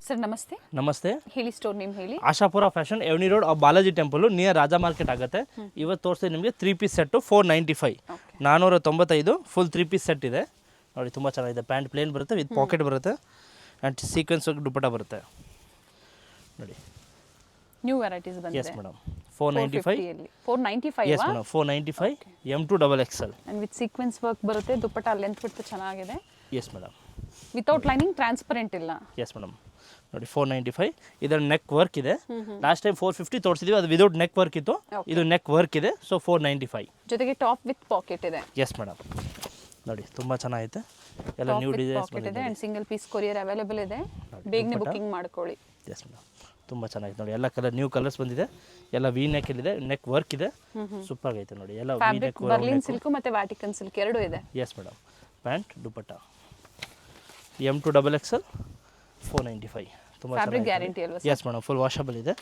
Sir ನಮಸ್ತೆ. ನಮಸ್ತೆ. ಹೇಳಿ, ಸ್ಟೋರ್ ನೇಮ್ ಹೇಳಿ. Ashapura fashion avenue road Balaji temple near Raja market ಆಗುತ್ತೆ. ಇವತ್ತು ತೋರಿಸ್ತೀವಿ ನಿಮಗೆ 3 piece set 495 495 full 3 piece set ಇದೆ ನೋಡಿ. ತುಂಬ ಚೆನ್ನಾಗಿದೆ. ಪ್ಯಾಂಟ್ ಪ್ಲೇನ್ ಬರುತ್ತೆ, ವಿತ್ ಪಾಕೆಟ್ ಬರುತ್ತೆ ಆ್ಯಂಡ್ ಸೀಕ್ವೆನ್ಸ್ ದುಪ್ಪಟ್ಟ ಬರುತ್ತೆ ನೋಡಿ. ನ್ಯೂ ವೆರೈಟೀಸ್ ಬಂದಿದೆ. Yes madam, 495 495. Yes madam, 495 M2XXL and with sequence work ಬರುತ್ತೆ. ದುಪ್ಪಟ್ಟ ಲೆಂತ್ ಬಿಟ್ಟು ಚೆನ್ನಾಗಿದೆ. Yes madam, without lining, transparent ಇಲ್ಲ. ಎಸ್ ಮೇಡಮ್ ನೋಡಿ. 495 ಇದರ ನೆಕ್ ವರ್ಕ್ ಇದೆ. ಲಾಸ್ಟ್ ಟೈಮ್ 450 ತೋರಿಸಿದ್ವಿ, ಅದು ವಿದೌಟ್ ನೆಕ್ ವರ್ಕ್ ಇತ್ತು. ಇದು ನೆಕ್ ವರ್ಕ್ ಇದೆ, ಸೊ 495 ಜೊತೆಗೆ ಟಾಪ್ ವಿತ್ ಪಾಕೆಟ್ ಇದೆ. ಎಸ್ ಮೇಡಮ್ ನೋಡಿ, ತುಂಬ ಚೆನ್ನಾಗಿದೆ. ಎಲ್ಲ ನ್ಯೂ ಡಿಸೈನ್ಸ್ ಬಂದಿದೆ and single piece courier available ಇದೆ. ಬೇಗನೆ ಬುಕಿಂಗ್ ಮಾಡ್ಕೊಳ್ಳಿ. ಎಸ್ ಮೇಡಮ್, ತುಂಬ ಚೆನ್ನಾಗಿದೆ ನೋಡಿ. ಎಲ್ಲ ಕಲರ್ ನ್ಯೂ ಕಲರ್ಸ್ ಬಂದಿದೆ. ಎಲ್ಲ ವಿ ನೆಕ್ ಇದೆ, ನೆಕ್ ವರ್ಕ್ ಇದೆ, ಸೂಪರ್ ಆಗೈತೆ ನೋಡಿ. ಎಲ್ಲ ವಿ ನೆಕ್, ಬರ್ಲಿನ್ ಸಿಲ್ಕ್ ಮತ್ತೆ ವ್ಯಾಟಿಕನ್ ಸಿಲ್ಕ್ ಎರಡೂ ಇದೆ. Yes madam, pant dupatta M2XXL 495 ತುಂಬ ಫ್ಯಾಬ್ರಿಕ್ ಗ್ಯಾರಂಟಿ ಅಲ್ವಾ? ಎಸ್ ಮೇಡಮ್, ಫುಲ್ ವಾಷಬಲ್ ಇದೆ.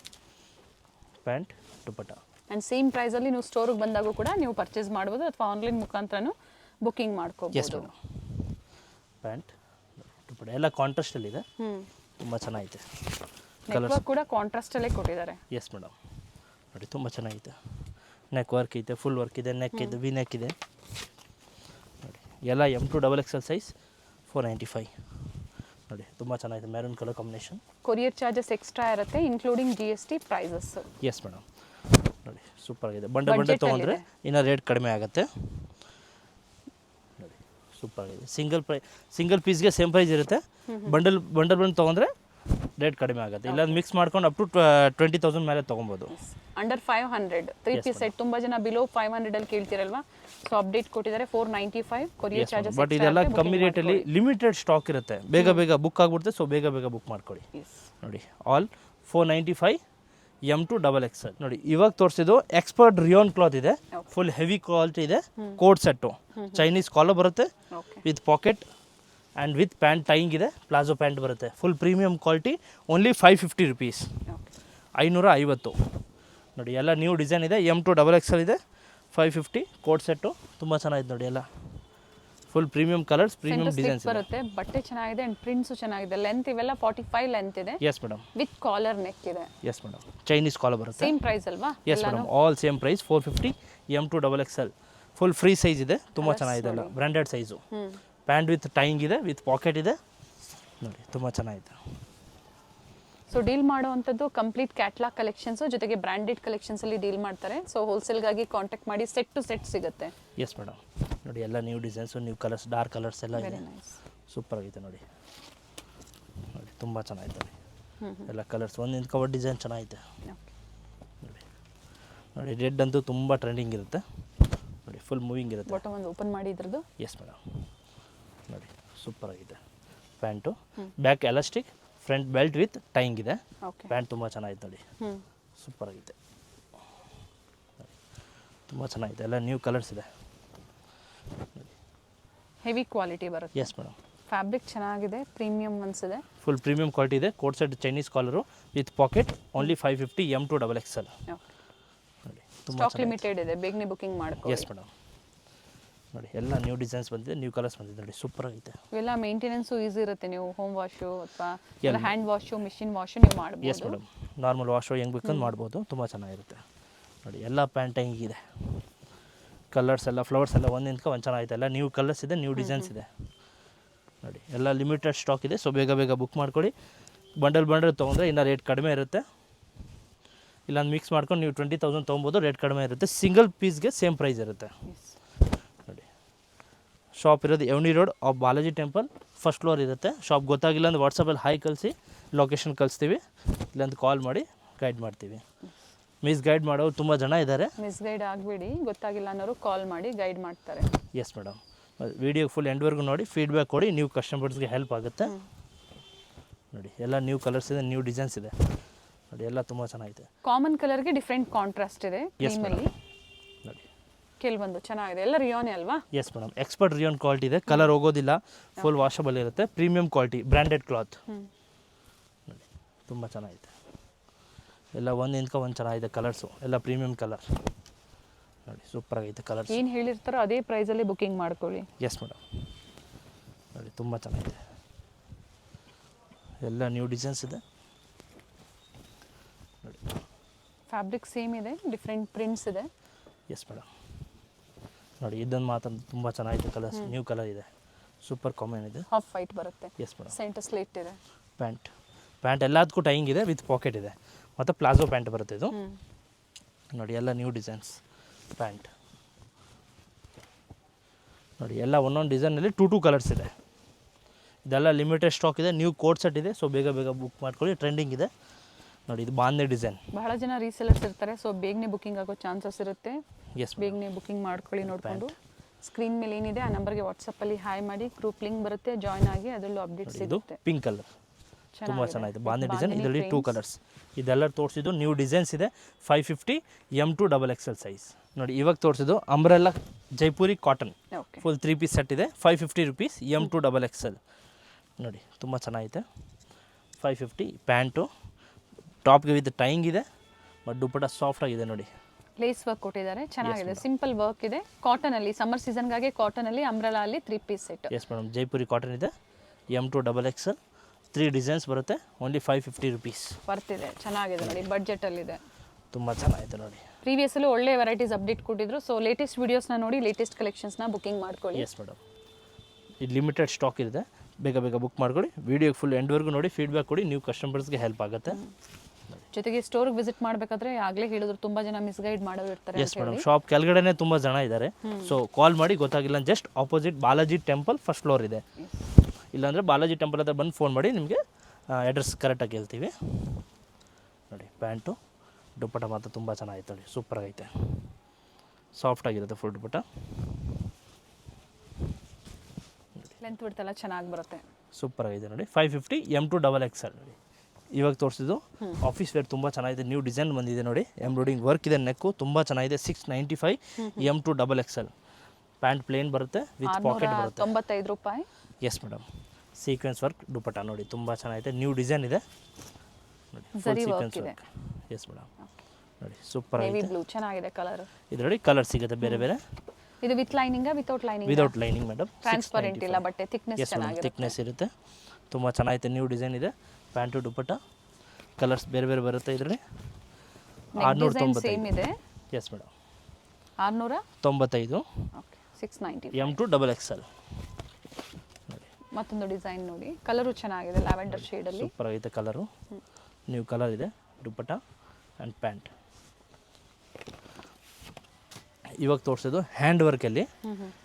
Pant dupatta and same price ಅಲ್ಲಿ ನೀವು ಸ್ಟೋರಿಗೆ ಬಂದಾಗೂ ಕೂಡ ನೀವು ಪರ್ಚೇಸ್ ಮಾಡ್ಬೋದು ಅಥವಾ ಆನ್ಲೈನ್ ಮುಖಾಂತರನೂ ಬುಕಿಂಗ್ ಮಾಡ್ಕೋಬಹುದು. ಎಸ್ ಮೇಡಮ್, ಪ್ಯಾಂಟ್ ದುಪ್ಪಟ್ಟ ಎಲ್ಲ ಕಾಂಟ್ರಾಸ್ಟ್ ಅಲ್ಲಿ ಇದೆ. ತುಂಬ ಚೆನ್ನಾಗಿದೆ. ಕಲರ್ಸ್ ಕೂಡ ಕಾಂಟ್ರಾಸ್ಟ್ ಅಲ್ಲೇ ಕೊಟ್ಟಿದ್ದಾರೆ. ಎಸ್ ಮೇಡಮ್ ನೋಡಿ, ತುಂಬ ಚೆನ್ನಾಗಿದೆ. ನೆಕ್ ವರ್ಕ್ ಇದೆ, ಫುಲ್ ವರ್ಕ್ ಇದೆ, ನೆಕ್ ಇದೆ, ವಿ ನೆಕ್ ಇದೆ ನೋಡಿ. ಎಲ್ಲ M2XXL ಸೈಜ್ 495 ನೋಡಿ. ತುಂಬ ಚೆನ್ನಾಗಿದೆ. Maroon colour combination. Courier charges extra ಇರುತ್ತೆ, including GST prices. Yes madam ನೋಡಿ, ಸೂಪರ್ ಆಗಿದೆ. ಬಂಡಲ್ ತೊಗೊಂಡ್ರೆ ಇನ್ನೂ ರೇಟ್ ಕಡಿಮೆ ಆಗುತ್ತೆ ನೋಡಿ. ಸೂಪರ್ ಆಗಿದೆ. ಸಿಂಗಲ್ ಪೀಸ್ಗೆ ಸೇಮ್ ಪ್ರೈಸ್ ಇರುತ್ತೆ. ಬಂಡಲ್ ತೊಗೊಂಡ್ರೆ ರೇಟ್ ಕಡಿಮೆ ಆಗುತ್ತೆ. ಇಲ್ಲ ಮಿಕ್ಸ್ ಮಾಡ್ಕೊಂಡು ಅಪ್ ಟು 20,000 ಮೇಲೆ ತೊಗೊಬೋದು. Under 500 3 piece set. ತುಂಬ ಜನ ಬಿಲೋ 500 ಅಲ್ಲಿ ಕೇಳ್ತಿರಲ್ವಾ, ಸೊ ಅಪ್ಡೇಟ್ ಕೊಟ್ಟಿದ್ದಾರೆ 495 ಕೊರಿಯರ್ ಚಾರ್ಜಸ್. ಬಟ್ ಇದೆಲ್ಲ ಕಮ್ಮಿ ರೇಟಲ್ಲಿ ಲಿಮಿಟೆಡ್ ಸ್ಟಾಕ್ ಇರುತ್ತೆ. ಬೇಗ ಬುಕ್ ಆಗಿಬಿಡುತ್ತೆ, ಸೊ ಬೇಗ ಬುಕ್ ಮಾಡ್ಕೊಳ್ಳಿ ನೋಡಿ. ಆಲ್ 495 M2XXL ನೋಡಿ. ಇವಾಗ ತೋರಿಸಿದ್ದು ಎಕ್ಸ್ಪರ್ಟ್ ರಿಯೋನ್ ಕ್ಲಾತ್ ಇದೆ. ಫುಲ್ ಹೆವಿ ಕ್ವಾಲಿಟಿ ಇದೆ. ಕೋಟ್ ಸೆಟ್ಟು, ಚೈನೀಸ್ ಕಾಲರ್ ಬರುತ್ತೆ with packet and with pant tying ಇದೆ. ಪ್ಲಾಜೋ ಪ್ಯಾಂಟ್ ಬರುತ್ತೆ. Full premium quality. Only 550 rupees, 550 ನೋಡಿ. ಎಲ್ಲ ನ್ಯೂ ಡಿಸೈನ್ ಇದೆ. M2XXL ಇದೆ, 550 ಕೋಟ್ ಸೆಟ್ಟು. ತುಂಬ ಚೆನ್ನಾಗಿದೆ ನೋಡಿ. ಎಲ್ಲ full premium colours, premium designs ಬರುತ್ತೆ. ಬಟ್ಟೆ ಚೆನ್ನಾಗಿದೆ ಅಂಡ್ ಪ್ರಿಂಟ್ಸು ಚೆನ್ನಾಗಿದೆ. ಲೆಂತ್ ಇವೆಲ್ಲ 45 ಲೆಂತ್ ಇದೆ. Yes madam, with collar neck ಇದೆ. ಎಸ್ ಮೇಡಮ್, ಚೈನೀಸ್ ಕಾಲರ್ ಬರುತ್ತೆ. ಸೇಮ್ ಪ್ರೈಸ್ ಅಲ್ವಾ? Yes madam, all same price 450 M2XXL. Full free size ಇದೆ. ತುಂಬ ಚೆನ್ನಾಗಿದೆ. ಎಲ್ಲ branded size. Pant with tying ಇದೆ, ವಿತ್ ಪಾಕೆಟ್ ಇದೆ ನೋಡಿ. ತುಂಬ ಚೆನ್ನಾಗಿದೆ. ಸೊ ಡೀಲ್ ಮಾಡುವಂಥದ್ದು ಕಂಪ್ಲೀಟ್ ಕ್ಯಾಟ್ಲಾಗ್ ಕಲೆಕ್ಷನ್ಸು ಜೊತೆಗೆ ಬ್ರ್ಯಾಂಡೆಡ್ ಕಲೆಕ್ಷನ್ಸಲ್ಲಿ ಡೀಲ್ ಮಾಡ್ತಾರೆ. ಸೊ ಹೋಲ್ಸೇಲ್ಗಾಗಿ ಕಾಂಟ್ಯಾಕ್ಟ್ ಮಾಡಿ ಸೆಟ್ ಟು ಸೆಟ್ ಸಿಗುತ್ತೆ. ಎಸ್ ಮೇಡಮ್ ನೋಡಿ. ಎಲ್ಲ new designs, new colours, dark colours ಎಲ್ಲ ಇದೆ. ಸೂಪರ್ ಆಗಿದೆ ನೋಡಿ. ನೋಡಿ, ತುಂಬ ಚೆನ್ನಾಗಿದೆ ನೋಡಿ. ಎಲ್ಲ ಕಲರ್ಸ್ ಒಂದಿಂದ ಕವರ್ ಡಿಸೈನ್ ಚೆನ್ನಾಗಿದೆ ನೋಡಿ. ನೋಡಿ, ರೆಡ್ ಅಂತೂ ತುಂಬ ಟ್ರೆಂಡಿಂಗ್ ಇರುತ್ತೆ ನೋಡಿ. ಫುಲ್ ಮೂವಿಂಗ್ ಇರುತ್ತೆ. ಬಾಟಮ್ ಒಂದು ಓಪನ್ ಮಾಡಿ ಇದ್ರದ್ದು. ಎಸ್ ಮೇಡಮ್ ನೋಡಿ, ಸೂಪರ್ ಆಗಿದೆ. Pant back elastic, front belt with tying ಇದೆ. ಪ್ಯಾಂಟ್ ತುಂಬ ಚೆನ್ನಾಗಿದೆ ನೋಡಿ. ಸೂಪರ್ ಆಗಿದೆ. ತುಂಬ ಚೆನ್ನಾಗಿದೆ. ಎಲ್ಲ ನ್ಯೂ ಕಲರ್ಸ್ ಇದೆ. ಹೆವಿ ಕ್ವಾಲಿಟಿ ಬರುತ್ತೆ. ಎಸ್ ಮೇಡಮ್, ಫ್ಯಾಬ್ರಿಕ್ ಚೆನ್ನಾಗಿದೆ. ಪ್ರೀಮಿಯಂ ಒನ್ಸ್ ಇದೆ. ಫುಲ್ ಪ್ರೀಮಿಯಂ ಕ್ವಾಲಿಟಿ ಇದೆ. Coat set Chinese collar with pocket. Only 550 M2XXL ನೋಡಿ. ಸ್ಟಾಕ್ ಲಿಮಿಟೆಡ್ ಇದೆ, ಬೇಗನೆ ಬುಕಿಂಗ್ ಮಾಡ್ಕೊಳ್ಳಿ. ಎಸ್ ಮೇಡಮ್ ನೋಡಿ. ಎಲ್ಲ ನ್ಯೂ ಡಿಸೈನ್ಸ್ ಬಂದಿದೆ, ನ್ಯೂ ಕಲರ್ಸ್ ಬಂದಿದೆ ನೋಡಿ. ಸೂಪರ್ ಆಗಿದೆ. ಇವೆಲ್ಲ ಮೇಂಟೆನೆನ್ಸು ಈಸಿ ಇರುತ್ತೆ. ನೀವು ಹೋಮ್ ವಾಶು ಅಥವಾ ಹ್ಯಾಂಡ್ ವಾಶು, ಮಿಷಿನ್ ವಾಶು ನೀವು ಮಾಡ್ಬೋದು. ಎಸ್ ಮೇಡಮ್, ನಾರ್ಮಲ್ ವಾಶು ಹೆಂಗೆ ಬೇಕಂದು ಮಾಡ್ಬೋದು. ತುಂಬ ಚೆನ್ನಾಗಿರುತ್ತೆ ನೋಡಿ. ಎಲ್ಲ ಪ್ಯಾಂಟ್ ಹೆಂಗಿದೆ. ಕಲರ್ಸ್ ಎಲ್ಲ, ಫ್ಲವರ್ಸ್ ಎಲ್ಲ ಒಂದಿಂದಕ್ಕೆ ಒಂದು ಚೆನ್ನಾಗಿದೆ. ಎಲ್ಲ ನ್ಯೂ ಕಲರ್ಸ್ ಇದೆ, ನ್ಯೂ ಡಿಸೈನ್ಸ್ ಇದೆ ನೋಡಿ. ಎಲ್ಲ ಲಿಮಿಟೆಡ್ ಸ್ಟಾಕ್ ಇದೆ, ಸೊ ಬೇಗ ಬುಕ್ ಮಾಡ್ಕೊಳ್ಳಿ. ಬಂಡಲ್ ತೊಗೊಂಡ್ರೆ ಇನ್ನೂ ರೇಟ್ ಕಡಿಮೆ ಇರುತ್ತೆ. ಇಲ್ಲಾಂದು ಮಿಕ್ಸ್ ಮಾಡ್ಕೊಂಡು ನೀವು 20,000 ತೊಗೊಬೋದು, ರೇಟ್ ಕಡಿಮೆ ಇರುತ್ತೆ. ಸಿಂಗಲ್ ಪೀಸ್ಗೆ ಸೇಮ್ ಪ್ರೈಸ್ ಇರುತ್ತೆ ನೋಡಿ. ಶಾಪ್ ಇರೋದು avenue road of Balaji temple, first floor ಇರುತ್ತೆ. ಶಾಪ್ ಗೊತ್ತಾಗಿಲ್ಲ ಅಂದ್ರೆ ವಾಟ್ಸಪ್ಪಲ್ಲಿ ಹಾಯ್ ಕಳಿಸಿ, ಲೊಕೇಶನ್ ಕಳಿಸ್ತೀವಿ. ಇಲ್ಲಾಂದ್ರೆ ಕಾಲ್ ಮಾಡಿ ಗೈಡ್ ಮಾಡ್ತೀವಿ. ಮಿಸ್ ಗೈಡ್ ಮಾಡೋರು ತುಂಬ ಜನ ಇದ್ದಾರೆ. ಮಿಸ್ ಗೈಡ್ ಆಗಬೇಡಿ, ಗೊತ್ತಾಗಿಲ್ಲ ಅನ್ನೋರು ಕಾಲ್ ಮಾಡಿ ಗೈಡ್ ಮಾಡ್ತಾರೆ. ಎಸ್ ಮೇಡಮ್, ವಿಡಿಯೋ ಫುಲ್ ಎಂಡ್ವರೆಗೂ ನೋಡಿ, ಫೀಡ್ಬ್ಯಾಕ್ ಕೊಡಿ. ನ್ಯೂ ಕಸ್ಟಮರ್ಸ್ಗೆ ಹೆಲ್ಪ್ ಆಗುತ್ತೆ ನೋಡಿ. ಎಲ್ಲ ನ್ಯೂ ಕಲರ್ಸ್ ಇದೆ, ನ್ಯೂ ಡಿಸೈನ್ಸ್ ಇದೆ ನೋಡಿ. ಎಲ್ಲ ತುಂಬ ಚೆನ್ನಾಗಿದೆ. ಕಾಮನ್ ಕಲರ್ಗೆ ಡಿಫ್ರೆಂಟ್ ಕಾಂಟ್ರಾಸ್ಟ್ ಇದೆ. ಎಸ್ ಮೇಡಮ್ ನೋಡಿ. ಕೆಲವೊಂದು ಚೆನ್ನಾಗಿದೆ. ಎಲ್ಲ ರಿಯೋನೇ ಅಲ್ವಾ? Yes madam, expert rayon quality ಇದೆ. ಕಲರ್ ಹೋಗೋದಿಲ್ಲ, ಫುಲ್ ವಾಷಬಲ್ ಇರುತ್ತೆ. ಪ್ರೀಮಿಯಂ ಕ್ವಾಲಿಟಿ, ಬ್ರ್ಯಾಂಡೆಡ್ ಕ್ಲಾತ್ ನೋಡಿ. ತುಂಬ ಚೆನ್ನಾಗಿದೆ. ಎಲ್ಲ ಒಂದಿಂದಕ್ಕೆ ಒಂದು ಚೆನ್ನಾಗಿದೆ. ಕಲರ್ಸು ಎಲ್ಲ ಪ್ರೀಮಿಯಂ ಕಲರ್ ನೋಡಿ. ಸೂಪರ್ ಆಗೈತೆ ಕಲರ್ಸ್. ಏನು ಹೇಳಿರ್ತಾರೋ ಅದೇ ಪ್ರೈಸಲ್ಲಿ ಬುಕಿಂಗ್ ಮಾಡ್ಕೊಳ್ಳಿ. ಎಸ್ ಮೇಡಮ್ ನೋಡಿ. ತುಂಬ ಚೆನ್ನಾಗಿದೆ. ಎಲ್ಲ ನ್ಯೂ ಡಿಸೈನ್ಸ್ ಇದೆ ನೋಡಿ. ಫ್ಯಾಬ್ರಿಕ್ ಸೇಮ್ ಇದೆ, ಡಿಫ್ರೆಂಟ್ ಪ್ರಿಂಟ್ಸ್ ಇದೆ. ಎಸ್ ಮೇಡಮ್ ನೋಡಿ, ಇದೊಂದು ಮಾತ್ರ ತುಂಬ ಚೆನ್ನಾಗಿದೆ. ಕಲರ್ಸ್ ನ್ಯೂ ಕಲರ್ ಇದೆ, ಸೂಪರ್ ಕಾಮನ್ ಇದೆ. ಹಾಫ್ ವೈಟ್ ಬರುತ್ತೆ, ಎಸ್ ಮೇಡಮ್. ಸೆಂಟರ್ ಸ್ಲಿಟ್ ಇದೆ. ಪ್ಯಾಂಟ್ ಎಲ್ಲದಕ್ಕೂ ಟೈಯಿಂಗ್ ಇದೆ, ವಿತ್ ಪಾಕೆಟ್ ಇದೆ, ಮತ್ತು ಪ್ಲಾಜೋ ಪ್ಯಾಂಟ್ ಬರುತ್ತೆ ಇದು ನೋಡಿ. ಎಲ್ಲ ನ್ಯೂ ಡಿಸೈನ್ಸ್ ಪ್ಯಾಂಟ್ ನೋಡಿ. ಎಲ್ಲ ಒಂದೊಂದು ಡಿಸೈನಲ್ಲಿ ಟೂ ಕಲರ್ಸ್ ಇದೆ. ಇದೆಲ್ಲ ಲಿಮಿಟೆಡ್ ಸ್ಟಾಕ್ ಇದೆ, ನ್ಯೂ ಕೋಟ್ ಸೆಟ್ ಇದೆ. ಸೊ ಬೇಗ ಬೇಗ ಬುಕ್ ಮಾಡ್ಕೊಳ್ಳಿ, ಟ್ರೆಂಡಿಂಗ್ ಇದೆ ನೋಡಿ. ಇದು ಬಾಂದೆ ಡಿಸೈನ್. ಬಹಳ ಜನ ರೀಸೆಲರ್ಸ್ ಇರ್ತಾರೆ, ಸೊ ಬೇಗನೆ ಬುಕಿಂಗ್ ಆಗೋ ಚಾನ್ಸಸ್ ಇರುತ್ತೆ. ಎಸ್ ಬೇಗನೆ ಬುಕಿಂಗ್ ಮಾಡ್ಕೊಳ್ಳಿ ನೋಡಿಕೊಂಡು. ಸ್ಕ್ರೀನ್ ಮೇಲೆ ಏನಿದೆ ಆ ನಂಬರ್ಗೆ ವಾಟ್ಸಪ್ಪಲ್ಲಿ ಹಾಯ್ ಮಾಡಿ, ಗ್ರೂಪ್ ಲಿಂಕ್ ಬರುತ್ತೆ, ಜಾಯ್ನ್ ಆಗಿ ಅದರಲ್ಲೂ ಅಪ್ಡೇಟ್ಸ್ ಇದು ಸಿಗುತ್ತೆ. ಪಿಂಕ್ ಕಲರ್ ತುಂಬ ಚೆನ್ನಾಗಿದೆ, ಬಾಂದೆ ಡಿಸೈನ್. ಇದರಲ್ಲಿ ಟೂ ಕಲರ್ಸ್. ಇದೆಲ್ಲ ತೋರಿಸಿದ್ದು ನ್ಯೂ ಡಿಸೈನ್ಸ್ ಇದೆ. 550 M to XXL ಸೈಜ್ ನೋಡಿ. ಇವಾಗ ತೋರಿಸಿದ್ದು umbrella Jaipuri cotton okay, full 3 piece set ಇದೆ. 550 rupees M to XXL ನೋಡಿ, ತುಂಬ ಚೆನ್ನಾಗಿದೆ. 550 ಪ್ಯಾಂಟು, ಟಾಪ್ಗೆ ವಿತ್ ಟೈಯಿಂಗ್ ಇದೆ, ಬಟ್ ದುಪ್ಪಟ್ಟ ಸಾಫ್ಟ್ ಆಗಿದೆ ನೋಡಿ. ಲೇಸ್ ವರ್ಕ್ ಕೊಟ್ಟಿದ್ದಾರೆ, ಚೆನ್ನಾಗಿದೆ. ಸಿಂಪಲ್ ವರ್ಕ್ ಇದೆ, ಕಾಟನ್ ಅಲ್ಲಿ. ಸಮ್ಮರ್ ಸೀಸನ್ಗಾಗಿ ಕಾಟನ್ ಅಲ್ಲಿ, ಅಂಬ್ರೆಲಾ ಅಲ್ಲಿ 3 piece set. Yes madam, Jaipuri cotton ಇದೆ. M to XXL 3 ಡಿಸೈನ್ಸ್ ಬರುತ್ತೆ. Only 550 rupees. ಬರ್ತಿದೆ, ಚೆನ್ನಾಗಿದೆ ನೋಡಿ, ಬಡ್ಜೆಟ್ ಅಲ್ಲಿ ಇದೆ. ತುಂಬ ಚೆನ್ನಾಗಿದೆ ನೋಡಿ. ಪ್ರೀವಿಯಸ್ಸಲ್ಲೂ ಒಳ್ಳೆ ವೆರೈಟೀಸ್ ಅಪ್ಡೇಟ್ ಕೊಟ್ಟಿದ್ರು. ಸೊ ಲೇಟೆಸ್ಟ್ ವೀಡಿಯೋಸ್ನ ನೋಡಿ, ಲೇಟೆಸ್ಟ್ ಕಲೆಕ್ಷನ್ಸ್ನ ಬುಕಿಂಗ್ ಮಾಡ್ಕೊಳ್ಳಿ. ಎಸ್ ಮೇಡಮ್, ಇದು ಲಿಮಿಟೆಡ್ ಸ್ಟಾಕ್ ಇದೆ, ಬೇಗ ಬೇಗ ಬುಕ್ ಮಾಡ್ಕೊಳ್ಳಿ. ವೀಡಿಯೋಗೆ ಫುಲ್ ಎಂಡ್ವರೆಗೂ ನೋಡಿ, ಫೀಡ್ಬ್ಯಾಕ್ ಕೊಡಿ, ನೀವು ಕಸ್ಟಮರ್ಸ್ಗೆ ಹೆಲ್ಪ್ ಆಗುತ್ತೆ. ಜೊತೆಗೆ ಸ್ಟೋರ್ಗೆ ವಿಸಿಟ್ ಮಾಡಬೇಕಾದ್ರೆ ಆಗಲೇ ಹೇಳಿದ್ರು ತುಂಬ ಜನ ಮಿಸ್ಗೈಡ್ ಮಾಡೋರು ಇರ್ತಾರೆ. ಎಸ್ ಮೇಡಮ್, ಶಾಪ್ ಕೆಳಗಡೆನೇ ತುಂಬ ಜನ ಇದ್ದಾರೆ. ಸೊ ಕಾಲ್ ಮಾಡಿ, ಗೊತ್ತಾಗಿಲ್ಲ just opposite Balaji temple first floor ಇದೆ. ಇಲ್ಲಾಂದರೆ ಬಾಲಾಜಿ ಟೆಂಪಲ್ ಹತ್ರ ಬಂದು ಫೋನ್ ಮಾಡಿ, ನಿಮಗೆ ಅಡ್ರೆಸ್ ಕರೆಕ್ಟಾಗಿ ಹೇಳ್ತೀವಿ ನೋಡಿ. ಪ್ಯಾಂಟು ದುಪ್ಪಟ್ಟ ಮಾತ್ರ ತುಂಬ ಚೆನ್ನಾಗಿತ್ತು ನೋಡಿ, ಸೂಪರ್ ಆಗೈತೆ, ಸಾಫ್ಟ್ ಆಗಿರುತ್ತೆ ಫುಲ್ ದುಪ್ಪಟ್ಟ. ಲೆಂತ್ ಬಿಡ್ತೆಲ್ಲ ಚೆನ್ನಾಗಿ ಬರುತ್ತೆ, ಸೂಪರ್ ಆಗಿದೆ ನೋಡಿ. 550 M to XXL ನೋಡಿ. ಇವಾಗ ತೋರಿಸಿದ್ದು ಆಫೀಸ್ ವೇರ್ ತುಂಬ ಚೆನ್ನಾಗಿದೆ, ನ್ಯೂ ಡಿಸೈನ್ ಬಂದಿದೆ ನೋಡಿ. ಎಂಬ್ರಾಯ್ಡಿಂಗ್ ವರ್ಕ್ ಇದೆ, ನೆಕ್ಕು ತುಂಬ ಚೆನ್ನಾಗಿದೆ. 695 M to XXL pant plain ಬರುತ್ತೆ, ವಿತ್ ಪಾಕೆಟ್ ಬರುತ್ತೆ. 95 ರೂಪಾಯಿ. Yes madam, sequence work dupatta ನೋಡಿ, ತುಂಬ ಚೆನ್ನಾಗಿದೆ. ನ್ಯೂ ಡಿಸೈನ್ ಇದೆ ನೋಡಿ, full sequence work. Yes madam ನೋಡಿ, ಸೂಪರ್ ನೇವಿ ಆಗಿದೆ. ಬ್ಲೂ ಚೆನ್ನಾಗಿದೆ ಕಲರ್. ಇದರಲ್ಲಿ ಕಲರ್ ಸಿಗುತ್ತೆ ಬೇರೆ ಬೇರೆ. ಇದು with lining, without lining? Without lining madam. Transparent ಇಲ್ಲ, ಬಟ್ಟೆ ಥಿಕ್ನೆಸ್ ಎಸ್ ಮೇಡಮ್, ಚೆನ್ನಾಗಿದೆ. ಥಿಕ್ನೆಸ್ ಇರುತ್ತೆ, ತುಂಬ ಚೆನ್ನಾಗಿದೆ. ನ್ಯೂ ಡಿಸೈನ್ ಇದೆ, ಪ್ಯಾಂಟು ದುಪ್ಪಟ್ಟ ಕಲರ್ಸ್ ಬೇರೆ ಬೇರೆ ಬರುತ್ತೆ. ಇದರಲ್ಲಿ 695 ಸೇಮ್ ಇದೆ. Yes madam, 695. 95 okay, 690 M to XXL ನೋಡಿ. ಮತ್ತೊಂದು ಡಿಸೈನ್ ನೋಡಿ, ಕಲರು ಚೆನ್ನಾಗಿದೆ, ಲ್ಯಾವೆಂಡರ್ ಶೇಡ್ ಅಲ್ಲಿ. ಸೂಪರ್ ಆಗೈತೆ ಕಲರು, ನ್ಯೂ ಕಲರ್ ಇದೆ. Dupatta and pant. ಇವಾಗ ತೋರಿಸೋದು ಹ್ಯಾಂಡ್ ವರ್ಕಲ್ಲಿ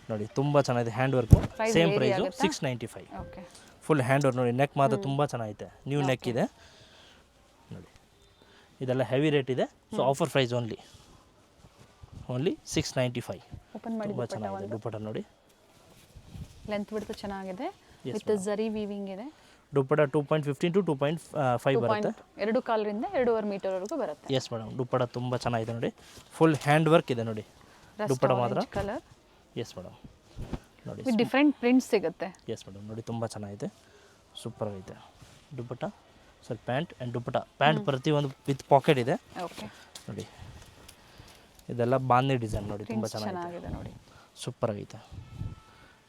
ನೋಡಿ, ತುಂಬ ಚೆನ್ನಾಗಿದೆ hand work. Same price 695. Okay, full hand work ನೋಡಿ. ನೆಕ್ ಮಾತ್ರ ತುಂಬ ಚೆನ್ನಾಗಿದೆ, ನ್ಯೂ ನೆಕ್ ಇದೆ ನೋಡಿ. ಇದೆಲ್ಲ ಹೆವಿ ರೇಟ್ ಇದೆ, so offer price only 695. Open ಮಾಡಿ. ತುಂಬ ಚೆನ್ನಾಗಿದೆ ದುಪ್ಪಟ್ಟ ನೋಡಿ. ಲೆಂತ್ ಬಿಡ್ತು ಚೆನ್ನಾಗಿದೆ, ವಿತ್ ಜರಿ ವೀವಿಂಗ್ ಇದೆ. ದುಪ್ಪಟ್ಟ 2.15 to 2.5 ಬರುತ್ತೆ. 2 ಕಾಲರಿಂದ 2.5 ಮೀಟರ್ ವರೆಗೂ ಬರುತ್ತೆ. ಎಸ್ ಮೇಡಮ್, ದುಪ್ಪಟ್ಟ ತುಂಬ ಚೆನ್ನಾಗಿದೆ ನೋಡಿ. ಫುಲ್ ಹ್ಯಾಂಡ್ ವರ್ಕ್ ಇದೆ ನೋಡಿ, ದುಪ್ಪಟ್ಟ ಮಾತ್ರ. ಕಲರ್. ಎಸ್ ಮೇಡಮ್ ನೋಡಿ, ವಿತ್ ಡಿಫ್ರೆಂಟ್ ಪ್ರಿಂಟ್ಸ್ ಸಿಗುತ್ತೆ. ಎಸ್ ಮೇಡಮ್ ನೋಡಿ, ತುಂಬ ಚೆನ್ನಾಗಿದೆ, ಸೂಪರ್ ಆಗೈತೆ dupatta. Sir pant and dupatta. Pant ಪ್ರತಿಯೊಂದು ವಿತ್ ಪಾಕೆಟ್ ಇದೆ ಓಕೆ ನೋಡಿ. ಇದೆಲ್ಲ ಬಾಂದೆ ಡಿಸೈನ್ ನೋಡಿ, ತುಂಬ ಚೆನ್ನಾಗಿದೆ ನೋಡಿ, ಸೂಪರ್ ಆಗೈತೆ.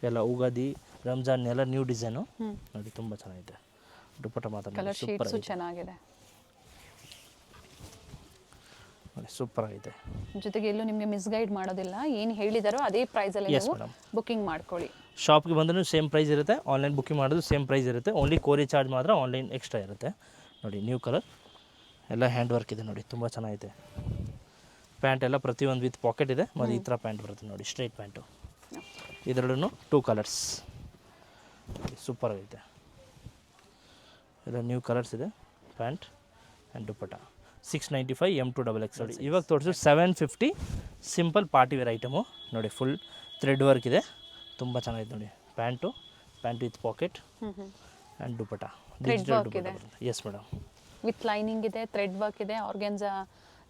ಎಲ್ಲ ಉಗಾದಿ, ರಂಜಾನ್ ಎಲ್ಲ ನ್ಯೂ ಡಿಸೈನು ನೋಡಿ, ತುಂಬ ಚೆನ್ನಾಗಿದೆ ದುಪ್ಪಟ್ಟ ಮಾತ್ರ. ಕಲರ್ ಸೂಪರ್ ಶೇಡ್ಸು ಚೆನ್ನಾಗಿದೆ ನೋಡಿ, ಸೂಪರ್ ಆಗೈತೆ. ಜೊತೆಗೆ ಎಲ್ಲೂ ನಿಮಗೆ ಮಿಸ್ಗೈಡ್ ಮಾಡೋದಿಲ್ಲ, ಏನು ಹೇಳಿದಾರೋ ಅದೇ ಪ್ರೈಸಲ್ಲಿ ನೀವು ಬುಕಿಂಗ್ ಮಾಡ್ಕೊಳ್ಳಿ. ಶಾಪ್ಗೆ ಬಂದರೂ ಸೇಮ್ ಪ್ರೈಸ್ ಇರುತ್ತೆ, ಆನ್ಲೈನ್ ಬುಕಿಂಗ್ ಮಾಡೋದು ಸೇಮ್ ಪ್ರೈಸ್ ಇರುತ್ತೆ. ಓನ್ಲಿ ಕೋರಿ ಚಾರ್ಜ್ ಮಾತ್ರ ಆನ್ಲೈನ್ ಎಕ್ಸ್ಟ್ರಾ ಇರುತ್ತೆ ನೋಡಿ. ನ್ಯೂ ಕಲರ್, ಎಲ್ಲ ಹ್ಯಾಂಡ್ ವರ್ಕ್ ಇದೆ ನೋಡಿ, ತುಂಬ ಚೆನ್ನಾಗಿದೆ. ಪ್ಯಾಂಟ್ ಎಲ್ಲ ಪ್ರತಿಯೊಂದು ವಿತ್ ಪಾಕೆಟ್ ಇದೆ, ಮತ್ತು ಈ ಥರ ಪ್ಯಾಂಟ್ ಬರುತ್ತೆ ನೋಡಿ, ಸ್ಟ್ರೈಟ್ ಪ್ಯಾಂಟು. ಇದರಲ್ಲೂ 2 ಕಲರ್ಸ್, ಸೂಪರ್ ಆಗೈತೆ. ಎಲ್ಲ ನ್ಯೂ ಕಲರ್ಸ್ ಇದೆ, pant and dupatta. 695 M to XXL. ಇವಾಗ ತೋರಿಸು 750 ಸಿಂಪಲ್ ಪಾರ್ಟಿ ವೇರ್ ಐಟಮು ನೋಡಿ. ಫುಲ್ ಥ್ರೆಡ್ ವರ್ಕ್ ಇದೆ, ತುಂಬ ಚೆನ್ನಾಗಿದೆ ನೋಡಿ. Pant with packet and dupatta, digital dupatta. S madam, with lining ಇದೆ, ಥ್ರೆಡ್ ವರ್ಕ್ ಇದೆ, ಆರ್ಗೆನ್ಜಾ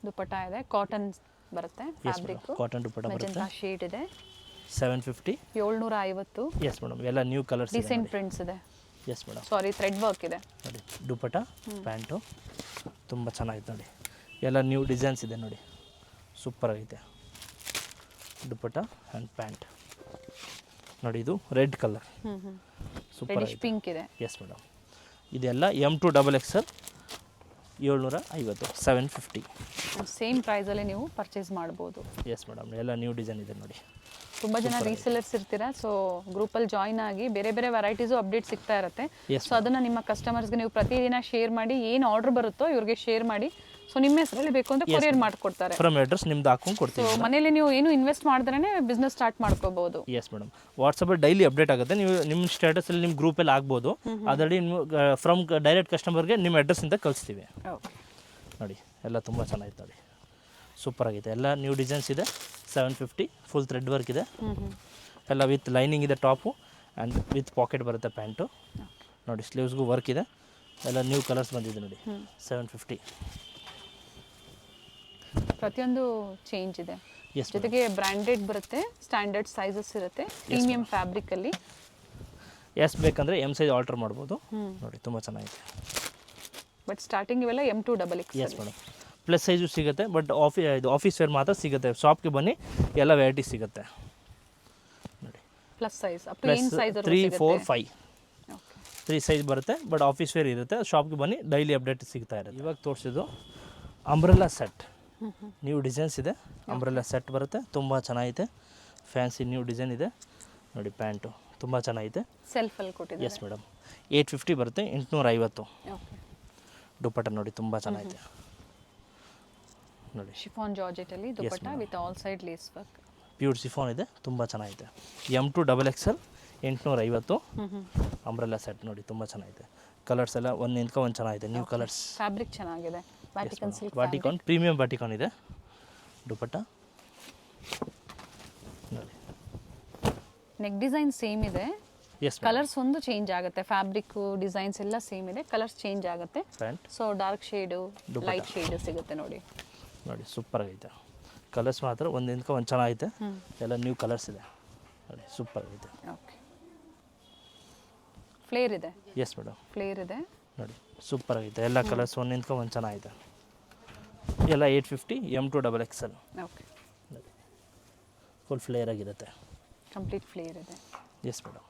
ದುಪ್ಪಟ್ಟ ಇದೆ, ಕಾಟನ್ ಬರುತ್ತೆ, ಫ್ಯಾಬ್ರಿಕ್ ಕಾಟನ್ ದುಪ್ಪಟ್ಟ ಬರುತ್ತೆ. ಶೇಡ್ ಇದೆ. 750. 750. ಎಸ್ ಮೇಡಮ್, ಎಲ್ಲ ನ್ಯೂ ಕಲರ್ಸ್, ಡಿಸೈನ್ ಪ್ರಿಂಟ್ಸ್ ಇದೆ. ಎಸ್ ಮೇಡಮ್, ಸಾರಿ ಥ್ರೆಡ್ ವರ್ಕ್ ಇದೆ ನೋಡಿ. ದುಪ್ಪಟ್ಟ ಪ್ಯಾಂಟು ತುಂಬ ಚೆನ್ನಾಗಿದೆ ನೋಡಿ. ಎಲ್ಲ ನ್ಯೂ ಡಿಸೈನ್ಸ್ ಇದೆ ನೋಡಿ, ಸೂಪರ್ ಆಗೈತೆ ದುಪ್ಪಟ್ಟ ಆ್ಯಂಡ್ ಪ್ಯಾಂಟ್ ನೋಡಿ. ಇದು ರೆಡ್ ಕಲರ್, ಸೂಪರ್ ಪಿಂಕ್ ಇದೆ. ಎಸ್ ಮೇಡಮ್, ಇದೆಲ್ಲ M2 XXL 750. ಸೇಮ್ ಪ್ರೈಸಲ್ಲೇ ನೀವು ಪರ್ಚೇಸ್ ಮಾಡ್ಬೋದು. ಎಸ್ ಮೇಡಮ್, ಎಲ್ಲ ನ್ಯೂ ಡಿಸೈನ್ ಇದೆ ನೋಡಿ. ತುಂಬ ಜನ ರೀಸೆಲ್ಲರ್ಸ್ ಇರ್ತೀರಾ, ಸೊ ಗ್ರೂಪಲ್ಲಿ ಜಾಯ್ನ್ ಆಗಿ ಬೇರೆ ಬೇರೆ ವೆರೈಟೀಸು ಅಪ್ಡೇಟ್ ಸಿಗ್ತಾ ಇರುತ್ತೆ. ಸೊ ಅದನ್ನು ನಿಮ್ಮ ಕಸ್ಟಮರ್ಸ್ಗೆ ನೀವು ಪ್ರತಿದಿನ ಶೇರ್ ಮಾಡಿ, ಏನು ಆರ್ಡರ್ ಬರುತ್ತೋ ಇವ್ರಿಗೆ ಶೇರ್ ಮಾಡಿ. ಸೊ ನಿಮ್ಮ ಹೆಸರಲ್ಲಿ ಬೇಕು ಅಂತ ಕೊರಿಯರ್ ಮಾಡಿಕೊಡ್ತಾರೆ. ಫ್ರಮ್ ಅಡ್ರೆಸ್ ನಿಮ್ದು ಹಾಕೊಂಡು ಕೊಡ್ತೀವಿ. ಸೊ ಮನೇಲಿ ನೀವು ಏನು ಇನ್ವೆಸ್ಟ್ ಮಾಡಿದ್ರೇ ಬಿಸ್ನೆಸ್ ಸ್ಟಾರ್ಟ್ ಮಾಡ್ಕೋಬಹುದು. ಎಸ್ ಮೇಡಮ್, ವಾಟ್ಸಪ್ಪಲ್ಲಿ ಡೈಲಿ ಅಪ್ಡೇಟ್ ಆಗುತ್ತೆ. ನೀವು ನಿಮ್ಮ ಸ್ಟೇಟಸಲ್ಲಿ ನಿಮ್ಮ ಗ್ರೂಪಲ್ಲಿ ಆಗ್ಬೋದು. ಅದರಲ್ಲಿ ನೀವು ಫ್ರಮ್ ಡೈರೆಕ್ಟ್ ಕಸ್ಟಮರ್ಗೆ ನಿಮ್ಮ ಅಡ್ರೆಸ್ಸಿಂದ ಕಳಿಸ್ತೀವಿ. ನೋಡಿ ಎಲ್ಲ ತುಂಬ ಚೆನ್ನಾಗಿದೆ ನೋಡಿ, ಸೂಪರ್ ಆಗಿದೆ. ಎಲ್ಲ ನ್ಯೂ ಡಿಸೈನ್ಸ್ ಇದೆ. 750 ಫುಲ್ ಥ್ರೆಡ್ ವರ್ಕ್ ಇದೆ. ಎಲ್ಲ ವಿತ್ ಲೈನಿಂಗ್ ಇದೆ ಟಾಪು ಆ್ಯಂಡ್ ವಿತ್ ಪಾಕೆಟ್ ಬರುತ್ತೆ ಪ್ಯಾಂಟು. ನೋಡಿ ಸ್ಲೀವ್ಸ್ಗೂ ವರ್ಕ್ ಇದೆ. ಎಲ್ಲ ನ್ಯೂ ಕಲರ್ಸ್ ಬಂದಿದೆ ನೋಡಿ. 750 ಪ್ರತಿಯೊಂದು ಚೇಂಜ್ ಇದೆ. ಎಸ್ ಜೊತೆಗೆ ಬ್ರ್ಯಾಂಡೆಡ್ ಬರುತ್ತೆ, ಸ್ಟ್ಯಾಂಡರ್ಡ್ ಸೈಜಸ್ ಇರುತ್ತೆ, ಪ್ರೀಮಿಯಂ ಫ್ಯಾಬ್ರಿಕಲ್ಲಿ. ಎಸ್ ಬೇಕಂದರೆ ಎಮ್ ಸೈಜ್ ಆಲ್ಟರ್ ಮಾಡ್ಬೋದು. ನೋಡಿ ತುಂಬ ಚೆನ್ನಾಗಿದೆ. ಬಟ್ ಸ್ಟಾರ್ಟಿಂಗ್ ಇವೆಲ್ಲ M2 yes madam, plus size ಸಿಗುತ್ತೆ. ಬಟ್ ಆಫೀಸ್ ವೇರ್ ಮಾತ್ರ ಸಿಗುತ್ತೆ. ಶಾಪ್ಗೆ ಬನ್ನಿ, ಎಲ್ಲ ವೆರೈಟಿ ಸಿಗುತ್ತೆ ನೋಡಿ. Plus size up to plus ಏನು ಸೈಜ್ 3, 4, 5 3 ಸೈಜ್ ಬರುತ್ತೆ. ಬಟ್ ಆಫೀಸ್ ವೇರ್ ಇರುತ್ತೆ. ಶಾಪ್ಗೆ ಬನ್ನಿ, ಡೈಲಿ ಅಪ್ಡೇಟ್ ಸಿಗ್ತಾ ಇರುತ್ತೆ. ಇವಾಗ ತೋರಿಸಿದ್ದು ಅಂಬ್ರೆಲಾ ಸೆಟ್, ನ್ಯೂ ಡಿಸೈನ್ಸ್ ಇದೆ. ಅಂಬ್ರೆಲಾ ಸೆಟ್ ಬರುತ್ತೆ, ತುಂಬ ಚೆನ್ನಾಗಿದೆ. ಫ್ಯಾನ್ಸಿ ನ್ಯೂ ಡಿಸೈನ್ ಇದೆ ನೋಡಿ. ಪ್ಯಾಂಟು ತುಂಬ ಚೆನ್ನಾಗಿದೆ. ಸೆಲ್ಫಲ್ಲಿ ಕೊಟ್ಟಿದ್ದಾರೆ. ಎಸ್ ಮೇಡಮ್, 850 ಬರುತ್ತೆ. 850. ಓಕೆ. ದುಪ್ಪಟ್ಟ ನೋಡಿ ತುಂಬ ಚೆನ್ನಾಗಿದೆ ನೋಡಿ. ಶಿಫಾನ್ ಜಾರ್ಜೆಟಲ್ಲಿ dupatta with all side lace work. Pure chiffon ಇದೆ, ತುಂಬ ಚೆನ್ನಾಗಿದೆ. M2 XXL 850 ಅಂಬ್ರೆಲಾ ಸೆಟ್ ನೋಡಿ, ತುಂಬ ಚೆನ್ನಾಗಿದೆ. ಕಲರ್ಸ್ ಎಲ್ಲ ಒಂದು ಚೆನ್ನಾಗಿದೆ. New colours. ಫ್ಯಾಬ್ರಿಕ್ ಚೆನ್ನಾಗಿದೆ. ವ್ಯಾಟಿಕನ್ ಸಿಲ್ಕ್ ವಾಟಿಕಾನ್, ಪ್ರೀಮಿಯಂ ವಾಟಿಕಾನ್ ಇದೆ. ದುಪ್ಪಟ್ಟ ನೋಡಿ. ನೆಕ್ ಡಿಸೈನ್ ಸೇಮ್ ಇದೆ. ಎಸ್ ಕಲರ್ಸ್ ಒಂದು ಚೇಂಜ್ ಆಗುತ್ತೆ. ಫ್ಯಾಬ್ರಿಕ್ ಡಿಸೈನ್ಸ್ ಎಲ್ಲ ಸೇಮ್ ಇದೆ, ಕಲರ್ಸ್ ಚೇಂಜ್ ಆಗುತ್ತೆ. Pant so dark shade, light shade ಸಿಗುತ್ತೆ ನೋಡಿ. ನೋಡಿ ಸೂಪರ್ ಆಗೈತೆ. ಕಲರ್ಸ್ ಮಾತ್ರ ಒಂದು ಚೆನ್ನಾಗೈತೆ. ಎಲ್ಲ ನ್ಯೂ ಕಲರ್ಸ್ ಇದೆ ನೋಡಿ, ಸೂಪರ್ ಆಗೈತೆ. ಓಕೆ. ಫ್ಲೇರ್ ಇದೆ. ಎಸ್ ಮೇಡಮ್, ಫ್ಲೇರ್ ಇದೆ ನೋಡಿ, ಸೂಪರ್ ಆಗೈತೆ. ಎಲ್ಲ ಕಲರ್ಸ್ ಒಂದು ಚೆನ್ನಾಗೈತೆ. ಎಲ್ಲ 850 M2 XXL. Okay. Full flare ಆಗಿರುತ್ತೆ. ಕಂಪ್ಲೀಟ್ ಫ್ಲೇರ್ ಇದೆ. ಎಸ್ ಮೇಡಮ್,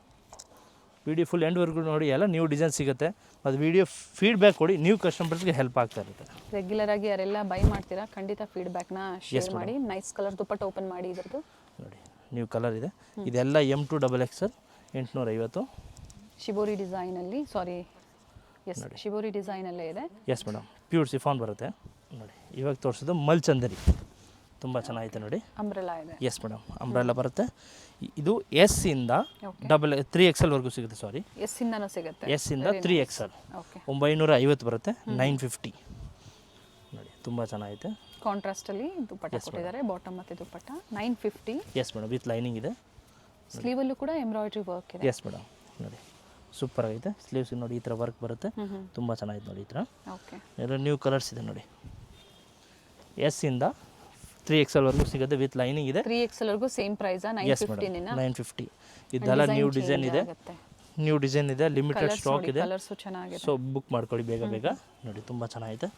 ವಿಡಿಯೋ ಫುಲ್ ಎಂಡ್ವರೆಗೂ ನೋಡಿ. ಎಲ್ಲ ನ್ಯೂ ಡಿಸೈನ್ ಸಿಗುತ್ತೆ. ಅದು ವಿಡಿಯೋ ಫೀಡ್ಬ್ಯಾಕ್ ಕೊಡಿ, ನ್ಯೂ ಕಸ್ಟಮರ್ಸ್ಗೆ ಹೆಲ್ಪ್ ಆಗ್ತಾ ಇರುತ್ತೆ. ರೆಗ್ಯುಲರ್ ಆಗಿ ಯಾರೆಲ್ಲ ಬೈ ಮಾಡ್ತೀರಾ ಖಂಡಿತ ಫೀಡ್ಬ್ಯಾಕ್ನ ಶೇರ್ ಮಾಡಿ. ನೈಸ್ ಕಲರ್ ದುಪ್ಪಟ್ಟ ಓಪನ್ ಮಾಡಿ. ಇದ್ರದ್ದು ನೋಡಿ ನ್ಯೂ ಕಲರ್ ಇದೆ. ಇದೆಲ್ಲ M2 XXL 850. ಶಿಬೋರಿ ಡಿಸೈನಲ್ಲಿ, ಸಾರಿ ಎಸ್ ಶಿಬೋರಿ ಡಿಸೈನಲ್ಲೇ ಇದೆ. ಎಸ್ ಮೇಡಮ್, ಪ್ಯೂರ್ ಸಿಫಾನ್ ಬರುತ್ತೆ ನೋಡಿ. ಇವಾಗ ತೋರಿಸೋದು ಮಲ್ಚಂದರಿ, ತುಂಬ ಚೆನ್ನಾಗಿದೆ ನೋಡಿ. ಅಂಬ್ರೆಲಾ ಇದೆ. ಎಸ್ ಮೇಡಮ್, ಅಂಬ್ರೆಲಾ ಬರುತ್ತೆ. ಇದು S ಇಂದ 3XL ವರೆಗೂ ಸಿಗುತ್ತೆ. ಸಾರಿ, ಎಸ್ ಇಂದನೂ ಸಿಗುತ್ತೆ. S ಇಂದ 3XL. ಓಕೆ. 950 ಬರುತ್ತೆ. 950 ನೋಡಿ, ತುಂಬ ಚೆನ್ನಾಗಿದೆ. ಕಾಂಟ್ರಾಸ್ಟಲ್ಲಿ ದುಪ್ಪಟ್ಟ ಕೊಟ್ಟಿದ್ದಾರೆ, ಬಾಟಮ್ ಮತ್ತು ದುಪ್ಪಟ್ಟ. 950. ಎಸ್ ಮೇಡಮ್, ವಿತ್ ಲೈನಿಂಗ್ ಇದೆ. ಸ್ಲೀವಲ್ಲೂ ಕೂಡ ಎಂಬ್ರಾಯ್ಡ್ರಿ ವರ್ಕ್ ಇದೆ. ಎಸ್ ಮೇಡಮ್, ನೋಡಿ ಸೂಪರ್ ಆಗಿದೆ. ಸ್ಲೀವ್ಸ್ ನೋಡಿ ಈ ಥರ ವರ್ಕ್ ಬರುತ್ತೆ, ತುಂಬ ಚೆನ್ನಾಗಿದೆ ನೋಡಿ. ಈ ಥರ ಓಕೆ. ಎಲ್ಲ ನ್ಯೂ ಕಲರ್ಸ್ ಇದೆ ನೋಡಿ. S ಇಂದ 3XL ವರೆಗೂ ಸಿಗುತ್ತೆ, ವಿತ್ ಲೈನಿಂಗ್ ಇದೆ. 3XL ವರೆಗೂ ಸೇಮ್ ಪ್ರೈಸ್. 950. ಇದೆಲ್ಲ ನ್ಯೂ ಡಿಸೈನ್ ಇದೆ. ನ್ಯೂ ಡಿಸೈನ್ ಇದೆ, ಲಿಮಿಟೆಡ್ ಸ್ಟಾಕ್ ಇದೆ. ಕಲರ್ಸು ಚೆನ್ನಾಗಿದೆ. ಸೊ ಬುಕ್ ಮಾಡ್ಕೊಳ್ಳಿ ಬೇಗ ನೋಡಿ, ತುಂಬ ಚೆನ್ನಾಗಿದೆ.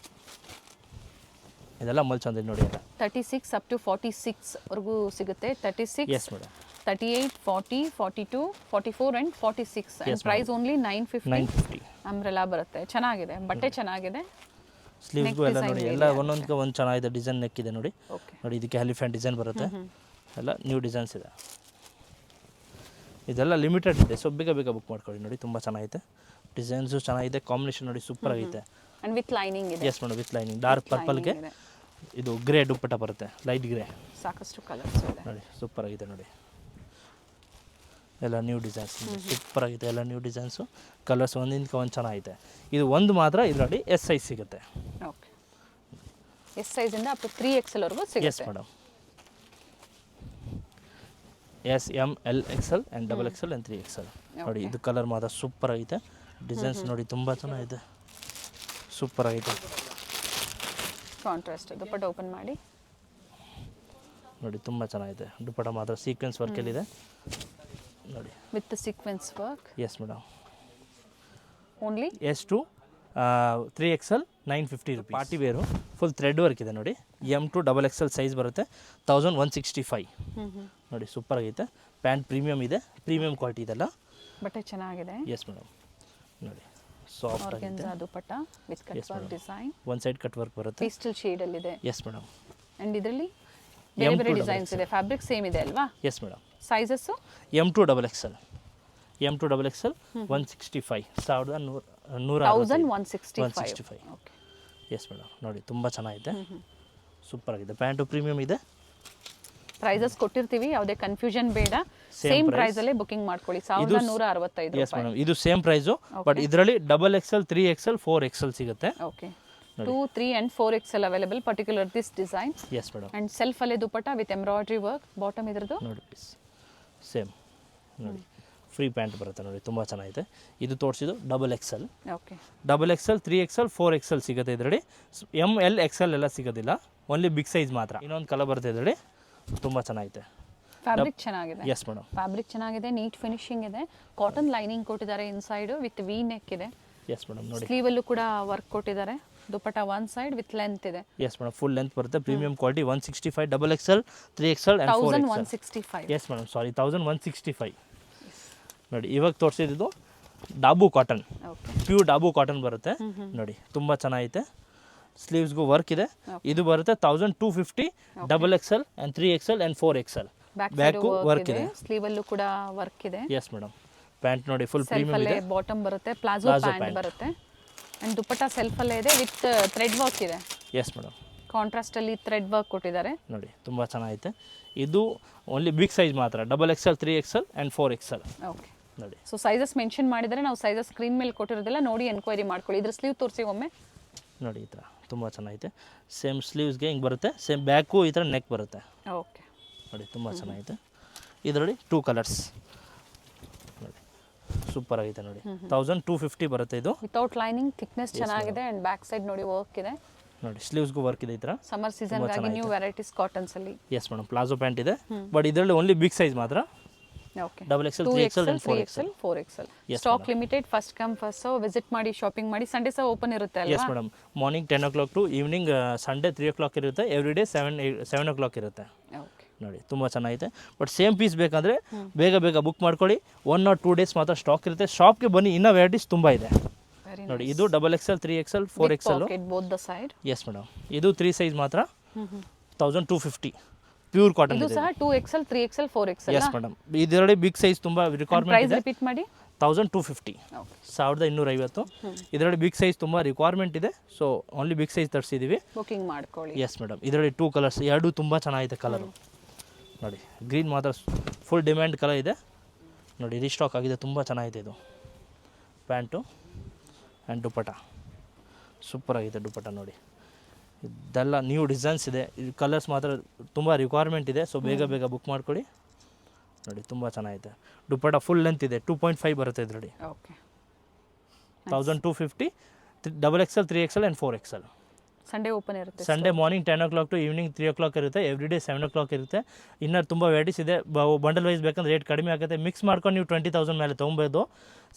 ಇದೆಲ್ಲ ಮಲ್ಚಂದರಿ ನೋಡಿ. 36 ಅಪ್ ಟು 46 ವರೆಗೂ ಸಿಗುತ್ತೆ. 36, yes madam, 38, 40, 42, 44 and 46 and price only 950. Umbrella ಬರುತ್ತೆ. ಚೆನ್ನಾಗಿದೆ, ಬಟ್ಟೆ ಚೆನ್ನಾಗಿದೆ. ಸ್ಲೀವ್ಗೂ ಎಲ್ಲ ನೋಡಿ, ಎಲ್ಲ ಒಂದು ಚೆನ್ನಾಗಿದೆ. ಡಿಸೈನ್ ನೆಕ್ ಇದೆ ನೋಡಿ. ನೋಡಿ ಇದಕ್ಕೆ ಎಲಿಫೆಂಟ್ ಡಿಸೈನ್ ಬರುತ್ತೆ. ಎಲ್ಲ ನ್ಯೂ ಡಿಸೈನ್ಸ್ ಇದೆ. ಇದೆಲ್ಲ ಲಿಮಿಟೆಡ್ ಇದೆ, ಸೊ ಬೇಗ ಬುಕ್ ಮಾಡ್ಕೊಳ್ಳಿ ನೋಡಿ. ತುಂಬ ಚೆನ್ನಾಗಿದೆ. ಡಿಸೈನ್ಸು ಚೆನ್ನಾಗಿದೆ. ಕಾಂಬಿನೇಷನ್ ನೋಡಿ ಸೂಪರ್ ಆಗೈತೆ. ಆ್ಯಂಡ್ ವಿತ್ ಲೈನಿಂಗ್ ಇದೆ. Yes madam, with lining. Dark ಪರ್ಪಲ್ಗೆ ಇದು ಗ್ರೇ ದುಪ್ಪಟ್ಟ ಬರುತ್ತೆ, ಲೈಟ್ ಗ್ರೇ. ಸಾಕಷ್ಟು ಕಲರ್ಸ್ ಇದೆ ನೋಡಿ, ಸೂಪರ್ ಆಗಿದೆ ನೋಡಿ. ಎಲ್ಲ ನ್ಯೂ ಡಿಸೈನ್ಸ್ ಸೂಪರ್ ಆಗಿದೆ. ಎಲ್ಲ ನ್ಯೂ ಡಿಸೈನ್ಸು, ಕಲರ್ಸ್ ಒಂದು ಚೆನ್ನಾಗಿದೆ. ಇದು ಒಂದು ಮಾತ್ರ ಇದರಲ್ಲಿ S ಸೈಜ್ ಸಿಗುತ್ತೆ. ಓಕೆ. ಎಸ್ ಸೈಜಿಂದ ಅಪ್ ಟು 3XL ವರೆಗೂ ಸಿಗುತ್ತೆ. Yes madam, S, M, L, XL and XXL and 3XL. ನೋಡಿ ಇದು ಕಲರ್ ಮಾತ್ರ ಸೂಪರ್ ಆಗಿದೆ. ಡಿಸೈನ್ಸ್ ನೋಡಿ ತುಂಬ ಚೆನ್ನಾಗಿದೆ, ಸೂಪರ್ ಆಗಿದೆ. ಕಾಂಟ್ರಾಸ್ಟ್ ದುಪ್ಪಟ್ಟ ಓಪನ್ ಮಾಡಿ ನೋಡಿ, ತುಂಬ ಚೆನ್ನಾಗಿದೆ. ದುಪ್ಪಟ್ಟ ಮಾತ್ರ ಸೀಕ್ವೆನ್ಸ್ ವರ್ಕಲ್ಲಿದೆ ನೋಡಿ, with sequence work. Yes madam, only S to 3XL 950 rupees. Party wear full thread work ಇದೆ ನೋಡಿ. M2 XXL ಸೈಜ್ ಬರುತ್ತೆ. 1165 ನೋಡಿ, ಸೂಪರ್ ಆಗೈತೆ. ಪ್ಯಾಂಟ್ ಪ್ರೀಮಿಯಮ್ ಇದೆ, ಪ್ರೀಮಿಯಮ್ ಕ್ವಾಲಿಟಿ ಇದೆಲ್ಲ. ಬಟ್ಟೆ ಚೆನ್ನಾಗಿದೆ. ಎಸ್ ಮೇಡಮ್, ನೋಡಿ ಸಾಫ್ಟ್ ಆಗಿದೆ. Organza dupatta with cut work design, ಒಂದು ಸೈಡ್ ಕಟ್ ವರ್ಕ್ ಬರುತ್ತೆ. ಪೇಸ್ಟಲ್ ಶೇಡ್ ಅಲ್ಲಿ ಇದೆ. Yes madam. ಅಂಡ್ ಇದರಲ್ಲಿ ಬೇರೆ ಬೇರೆ ಡಿಸೈನ್ಸ್ ಇದೆ. ಫ್ಯಾಬ್ರಿಕ್ ಸೇಮ್ ಇದೆ ಅಲ್ವಾ? Yes madam. Sizes M2 XXL 165 1165. Okay. S madam. ನೋಡಿ ತುಂಬ ಚೆನ್ನಾಗಿದೆ, ಸೂಪರ್ ಆಗಿದೆ. ಪ್ಯಾಂಟು ಪ್ರೀಮಿಯಂ ಇದೆ. ಪ್ರೈಸಸ್ ಕೊಟ್ಟಿರ್ತೀವಿ, ಯಾವುದೇ ಕನ್ಫ್ಯೂಷನ್ ಬೇಡ. ಸೇಮ್ ಪ್ರೈಸ್ ಅಲ್ಲೇ ಬುಕಿಂಗ್ ಮಾಡ್ಕೊಳ್ಳಿ. 1165 ಎಸ್ ಮೇಡಮ್. ಇದು ಸೇಮ್ ಪ್ರೈಸು, ಬಟ್ ಇದರಲ್ಲಿ XXL 3XL 4XL ಸಿಗುತ್ತೆ. Okay. 2, 3 and 4XL available, particular this design. Yes madam. And self ಅಲ್ಲೇ dupatta with embroidery work. Bottom ಇದ್ರದ್ದು ನೋಡಿ ಪ್ಲೀಸ್, ಸೇಮ್ ನೋಡಿ ಫ್ರೀ ಪ್ಯಾಂಟ್ ಬರುತ್ತೆ ನೋಡಿ, ತುಂಬ ಚೆನ್ನಾಗಿದೆ. ಇದು ತೋರಿಸಿದ್ದು XXL. Okay. XXL 3XL 4XL ಸಿಗುತ್ತೆ ಇದರಲ್ಲಿ. ML XL ಎಲ್ಲ ಸಿಗೋದಿಲ್ಲ, ಓನ್ಲಿ ಬಿಗ್ ಸೈಜ್ ಮಾತ್ರ. ಇನ್ನೊಂದು ಕಲರ್ ಬರುತ್ತೆ ಇದರಲ್ಲಿ, ತುಂಬ ಚೆನ್ನಾಗಿದೆ. ಫ್ಯಾಬ್ರಿಕ್ ಚೆನ್ನಾಗಿದೆ. Yes madam. ಫ್ಯಾಬ್ರಿಕ್ ಚೆನ್ನಾಗಿದೆ, ನೀಟ್ ಫಿನಿಶಿಂಗ್ ಇದೆ. ಕಾಟನ್ ಲೈನಿಂಗ್ ಕೊಟ್ಟಿದ್ದಾರೆ ಇನ್ಸೈಡ್ ವಿತ್ ವಿ ನೆಕ್ ಇದೆ. Yes madam. ನೋಡಿ ಸ್ಲೀವ್ ಅಲ್ಲೂ ಕೂಡ ವರ್ಕ್ ಕೊಟ್ಟಿದ್ದಾರೆ. Dupatta one side with length ಇದೆ. ಎಸ್ ಮೇಡಮ್, ಫುಲ್ ಲೆಂತ್ ಬರುತ್ತೆ. Premium quality. 165 XXL 3XL and 4XL. 1165. Yes madam, sorry 1165. ನೋಡಿ ಇವಾಗ ತೋರಿಸಿದ್ದು dabu cotton, pure dabu cotton ಬರುತ್ತೆ ನೋಡಿ, ತುಂಬ ಚೆನ್ನಾಗಿದೆ. ಸ್ಲೀವ್ಸ್ಗೂ ವರ್ಕ್ ಇದೆ. ಇದು ಬರುತ್ತೆ 1250 XXL and 3XL and 4XL. Back work ಇದೆ. ಸ್ಲೀವ್ ಅಲ್ಲೂ ಕೂಡ ವರ್ಕ್ ಇದೆ. Yes madam. ಪ್ಯಾಂಟ್ ನೋಡಿ ಫುಲ್ ಪ್ರೀಮಿಯಂ ಇದೆ. ಬಾಟಮ್ ಬರುತ್ತೆ, ಪ್ಲಾಜೋ ಪ್ಯಾಂಟ್ ಬರುತ್ತೆ. ಅಂಡ್ ದುಪಟ್ಟ ಸೆಲ್ಫ್ ಅಲ್ಲೇ ಇದೆ ವಿತ್ ಥ್ರೆಡ್ ವರ್ಕ್ ಇದೆ. Yes madam. ಕಾಂಟ್ರಾಸ್ಟ್ ಅಲ್ಲಿ ಥ್ರೆಡ್ ವರ್ಕ್ ಕೊಟ್ಟಿದ್ದಾರೆ ನೋಡಿ, ತುಂಬ ಚೆನ್ನಾಗಿದೆ. ಇದು ಓನ್ಲಿ ಬಿಗ್ ಸೈಜ್ ಮಾತ್ರ, XXL 3XL and 4XL. Okay. ನೋಡಿ, ಸೊ ಸೈಜಸ್ ಮೆನ್ಷನ್ ಮಾಡಿದರೆ ನಾವು ಸೈಜಸ್ ಸ್ಕ್ರೀನ್ ಮೇಲೆ ಕೊಟ್ಟಿರೋದೆಲ್ಲ ನೋಡಿ ಎನ್ಕ್ವೈರಿ ಮಾಡ್ಕೊಳ್ಳಿ. ಇದ್ರ ಸ್ಲೀವ್ ತೋರಿಸಿ ಒಮ್ಮೆ. ನೋಡಿ ಈ ಥರ ತುಂಬ ಚೆನ್ನಾಗಿದೆ. ಸೇಮ್ ಸ್ಲೀವ್ಸ್ಗೆ ಹಿಂಗೆ ಬರುತ್ತೆ, ಸೇಮ್ ಬ್ಯಾಕು ಈ ಥರ ನೆಕ್ ಬರುತ್ತೆ. ಓಕೆ. ನೋಡಿ ತುಂಬ ಚೆನ್ನಾಗಿದೆ. ಇದರಲ್ಲಿ 2 ಕಲರ್ಸ್ ನೋಡಿ, ಸೂಪರ್ ಆಗಿದೆ ನೋಡಿ. 1250 ಬರುತ್ತೆ ಇದು. ವಿತೌಟ್ ಲೈನಿಂಗ್, ಥಿಕ್ನೆಸ್ ಚೆನ್ನಾಗಿದೆ. ಅಂಡ್ ಬ್ಯಾಕ್ ಸೈಡ್ ನೋಡಿ ವರ್ಕ್ ಇದೆ. ನೋಡಿ ಸ್ಲೀವ್ಸ್ಗೂ ವರ್ಕ್ ಇದೆ ಈ ಥರ. ಸಮ್ಮರ್ ಸೀಸನ್ಗಾಗಿ ನ್ಯೂ ವೆರೈಟೀಸ್ ಕಾಟನ್ಸ್ ಅಲ್ಲಿ. Yes madam. ಪ್ಲಾಜೋ ಪ್ಯಾಂಟ್ ಇದೆ, ಬಟ್ ಇದರಲ್ಲಿ ಓನ್ಲಿ ಬಿಗ್ ಸೈಜ್ ಮಾತ್ರ. Okay. XXL 3XL and 4XL. 4XL. Stock limited, first come first serve. Visit ಮಾಡಿ, ಶಾಪಿಂಗ್ ಮಾಡಿ. ಸಂಡೇ ಸಹ ಓಪನ್ ಇರುತ್ತೆ ಅಲ್ವಾ? Yes madam. Morning 10 o'clock to evening Sunday 3 o'clock ಇರುತ್ತೆ. Every day 7 o'clock ಇರುತ್ತೆ. Okay. ನೋಡಿ ತುಂಬ ಚೆನ್ನಾಗಿದೆ. ಬಟ್ ಸೇಮ್ ಪೀಸ್ ಬೇಕಂದರೆ ಬೇಗ ಬೇಗ ಬುಕ್ ಮಾಡ್ಕೊಳ್ಳಿ. 1 or 2 days ಮಾತ್ರ ಸ್ಟಾಕ್ ಇರುತ್ತೆ. ಶಾಪ್ಗೆ ಬನ್ನಿ, ಇನ್ನೂ ವೆರೈಟೀಸ್ ತುಂಬ ಇದೆ ನೋಡಿ. ಇದು XXL 3XL 4XL. Both the side. S madam. ಇದು 3 ಸೈಜ್ ಮಾತ್ರ. 1250 ಪ್ಯೂರ್ ಕಾಟನ್. ಇದು ಸಹ 2XL 3XL 4XL. Yes madam. ಇದರಲ್ಲಿ ಬಿಗ್ ಸೈಜ್ ತುಂಬ ರಿಕ್ವೈರ್ಮೆಂಟ್ ಇದೆ. ರಿಪೀಟ್ ಮಾಡಿ. 1250, 1250. ಇದರಲ್ಲಿ ಬಿಗ್ ಸೈಜ್ ತುಂಬ ರಿಕ್ವೈರ್ಮೆಂಟ್ ಇದೆ, ಸೊ ಓನ್ಲಿ ಬಿಗ್ ಸೈಜ್ ತರಿಸಿದ್ದೀವಿ. ಬುಕಿಂಗ್ ಮಾಡ್ಕೊಳ್ಳಿ. Yes madam. ಇದರಲ್ಲಿ 2 ಕಲರ್ಸ್, ಎರಡು ತುಂಬ ಚೆನ್ನಾಗಿದೆ ಕಲರು ನೋಡಿ. ಗ್ರೀನ್ ಮಾತ್ರ ಫುಲ್ ಡಿಮ್ಯಾಂಡ್ ಕಲರ್ ಇದೆ ನೋಡಿ, ರೀಸ್ಟಾಕ್ ಆಗಿದೆ. ತುಂಬ ಚೆನ್ನಾಗಿದೆ ಇದು ಪ್ಯಾಂಟು ಆ್ಯಂಡ್ ದುಪಟ್ಟ. ಸೂಪರ್ ಆಗಿದೆ ದುಪಟ್ಟ ನೋಡಿ. ಇದೆಲ್ಲ ನ್ಯೂ ಡಿಸೈನ್ಸ್ ಇದೆ. ಇದು ಕಲರ್ಸ್ ಮಾತ್ರ ತುಂಬ ರಿಕ್ವೈರ್ಮೆಂಟ್ ಇದೆ, ಸೊ ಬೇಗ ಬೇಗ ಬುಕ್ ಮಾಡ್ಕೊಳ್ಳಿ ನೋಡಿ. ತುಂಬ ಚೆನ್ನಾಗಿದೆ. ದುಪಟ್ಟ ಫುಲ್ ಲೆಂತ್ ಇದೆ, 2.5 ಬರುತ್ತೆ ಇದರಲ್ಲಿ. Okay. 1250 XXL 3XL and 4XL. Sunday open ಇರುತ್ತೆ. Sunday morning 10 o'clock to evening 3 o'clock ಇರುತ್ತೆ. ಎವ್ರಿ ಡೇ 7 o'clock ಇರುತ್ತೆ. ಇನ್ನೂ ತುಂಬ ವೆರೈಟೀಸ್ ಇದೆ. ಬಂಡಲ್ ವೈಸ್ ಬೇಕಂದ್ರೆ ರೇಟ್ ಕಡಿಮೆ ಆಗುತ್ತೆ. ಮಿಕ್ಸ್ ಮಾಡ್ಕೊಂಡು ನೀವು 20,000 ಮೇಲೆ ತೊಗೊಬೋದು.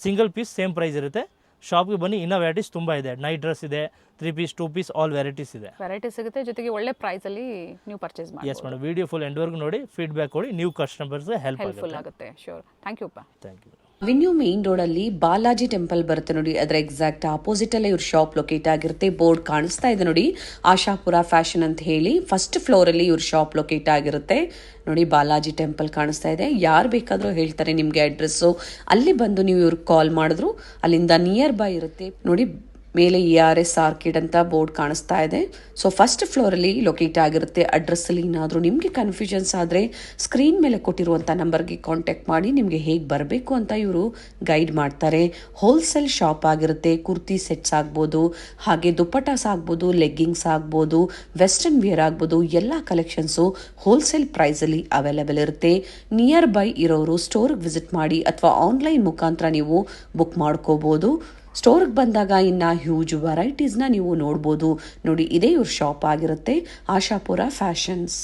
ಸಿಂಗಲ್ ಪೀಸ್ ಸೇಮ್ ಪ್ರೈಸ್ ಇರುತ್ತೆ. ಶಾಪ್ಗೆ ಬನ್ನಿ, ಇನ್ನೂ ವೆರೈಟೀಸ್ ತುಂಬ ಇದೆ. ನೈಟ್ ಡ್ರೆಸ್ ಇದೆ, 3 ಪೀಸ್ 2 ಪೀಸ್ ಆಲ್ ವೆರೈಟೀಸ್ ಇದೆ. ವೆರೈಟಿ ಸಿಗುತ್ತೆ, ಜೊತೆಗೆ ಒಳ್ಳೆ ಪ್ರೈಸಲ್ಲಿ ನೀವು ಪರ್ಚೇಸ್ ಮಾಡಿ. Yes madam. ವಿಡಿಯೋ ಫುಲ್ ಎಂಡ್ವರೆಗೂ ನೋಡಿ, ಫೀಡ್ಬ್ಯಾಕ್ ಕೊಡಿ. ನ್ಯೂ ಕಸ್ಟಮರ್ಸ್ಗೆ ಹೆಲ್ಪ್ಫುಲ್ ಆಗುತ್ತೆ. Sure. Thank you. Thank you. Avenue main road ಅಲ್ಲಿ ಬಾಲಾಜಿ ಟೆಂಪಲ್ ಬರುತ್ತೆ ನೋಡಿ, ಅದರ ಎಕ್ಸಾಕ್ಟ್ ಆಪೋಸಿಟ್ ಅಲ್ಲೇ ಇವ್ರ ಶಾಪ್ ಲೊಕೇಟ್ ಆಗಿರುತ್ತೆ. ಬೋರ್ಡ್ ಕಾಣಿಸ್ತಾ ಇದೆ ನೋಡಿ, ಆಶಾಪುರ ಫ್ಯಾಷನ್ ಅಂತ ಹೇಳಿ. ಫಸ್ಟ್ ಫ್ಲೋರ್ ಅಲ್ಲಿ ಇವ್ರ ಶಾಪ್ ಲೊಕೇಟ್ ಆಗಿರುತ್ತೆ ನೋಡಿ. ಬಾಲಾಜಿ ಟೆಂಪಲ್ ಕಾಣಿಸ್ತಾ ಇದೆ. ಯಾರು ಬೇಕಾದ್ರೂ ಹೇಳ್ತಾರೆ ನಿಮ್ಗೆ ಅಡ್ರೆಸ್ಸು. ಅಲ್ಲಿ ಬಂದು ನೀವು ಇವ್ರಿಗೆ ಕಾಲ್ ಮಾಡಿದ್ರು ಅಲ್ಲಿಂದ ನಿಯರ್ ಬೈ ಇರುತ್ತೆ ನೋಡಿ. ಮೇಲೆ ERS ಆರ್ಕಿಡ್ ಅಂತ ಬೋರ್ಡ್ ಕಾಣಿಸ್ತಾ ಇದೆ. ಸೊ ಫಸ್ಟ್ ಫ್ಲೋರಲ್ಲಿ ಲೊಕೇಟ್ ಆಗಿರುತ್ತೆ. ಅಡ್ರೆಸ್ಸಲ್ಲಿ ಏನಾದರೂ ನಿಮಗೆ ಕನ್ಫ್ಯೂಷನ್ಸ್ ಆದರೆ ಸ್ಕ್ರೀನ್ ಮೇಲೆ ಕೊಟ್ಟಿರುವಂಥ ನಂಬರ್ಗೆ ಕಾಂಟ್ಯಾಕ್ಟ್ ಮಾಡಿ ನಿಮಗೆ ಹೇಗೆ ಬರಬೇಕು ಅಂತ ಇವರು ಗೈಡ್ ಮಾಡ್ತಾರೆ. ಹೋಲ್ಸೇಲ್ ಶಾಪ್ ಆಗಿರುತ್ತೆ. ಕುರ್ತಿ ಸೆಟ್ಸ್ ಆಗ್ಬೋದು, ಹಾಗೆ ದುಪ್ಪಟಾಸ್ ಆಗ್ಬೋದು, ಲೆಗ್ಗಿಂಗ್ಸ್ ಆಗ್ಬೋದು, ವೆಸ್ಟರ್ನ್ ವೇರ್ ಆಗ್ಬೋದು, ಎಲ್ಲ ಕಲೆಕ್ಷನ್ಸು ಹೋಲ್ಸೇಲ್ ಪ್ರೈಸಲ್ಲಿ ಅವೈಲೇಬಲ್ ಇರುತ್ತೆ. ನಿಯರ್ ಬೈ ಇರೋರು ಸ್ಟೋರ್ಗೆ ವಿಸಿಟ್ ಮಾಡಿ ಅಥವಾ ಆನ್ಲೈನ್ ಮುಖಾಂತರ ನೀವು ಬುಕ್ ಮಾಡ್ಕೋಬೋದು. ಸ್ಟೋರ್ಗೆ ಬಂದಾಗ ಇನ್ನು ಹ್ಯೂಜ್ ವೆರೈಟೀಸ್ನ ನೀವು ನೋಡ್ಬೋದು ನೋಡಿ. ಇದೇ ಇವ್ರ ಶಾಪ್ ಆಗಿರುತ್ತೆ, ಆಶಾಪುರ ಫ್ಯಾಷನ್ಸ್.